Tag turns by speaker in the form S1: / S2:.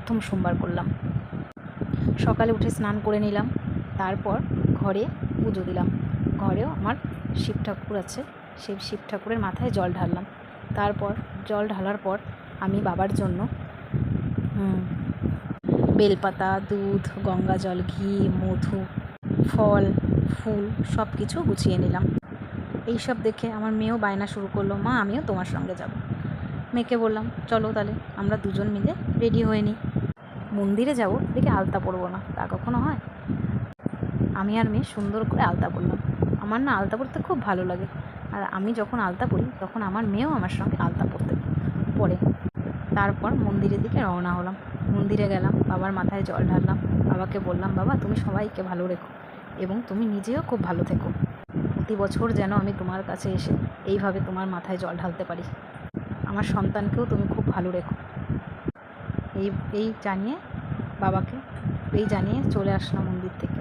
S1: প্রথম সোমবার করলাম। সকালে উঠে স্নান করে নিলাম, তারপর ঘরে পুজো দিলাম। ঘরেও আমার শিব ঠাকুর আছে, সেই শিব ঠাকুরের মাথায় জল ঢাললাম। তারপর জল ঢালার পর আমি বাবার জন্য বেলপাতা, দুধ, গঙ্গা জল, ঘি, মধু, ফল, ফুল সব কিছু গুছিয়ে নিলাম। এইসব দেখে আমার মেয়েও বায়না শুরু করলো, মা আমিও তোমার সঙ্গে যাব। মেয়েকে বললাম চলো তাহলে আমরা দুজন মিলে রেডি হয়ে নিই, মন্দিরে যাব, দেখে আলতা পরবো না, তা কখনো হয়? আমি আর মেয়ে সুন্দর করে আলতা পরলাম। আমার না আলতা পরতে খুব ভালো লাগে, আর আমি যখন আলতা পরি তখন আমার মেয়েও আমার সঙ্গে আলতা পরে। তারপর মন্দিরের দিকে রওনা হলাম। মন্দিরে গেলাম, বাবার মাথায় জল ঢাললাম। বাবাকে বললাম, বাবা তুমি সবাইকে ভালো রেখো এবং তুমি নিজেও খুব ভালো থেকো। প্রতি বছর যেন আমি তোমার কাছে এসে এইভাবে তোমার মাথায় জল ঢালতে পারি। আমার সন্তানকেও তুমি খুব ভালো রেখো। এই জানিয়ে বাবাকে জানিয়ে চলে আসলাম মন্দির থেকে।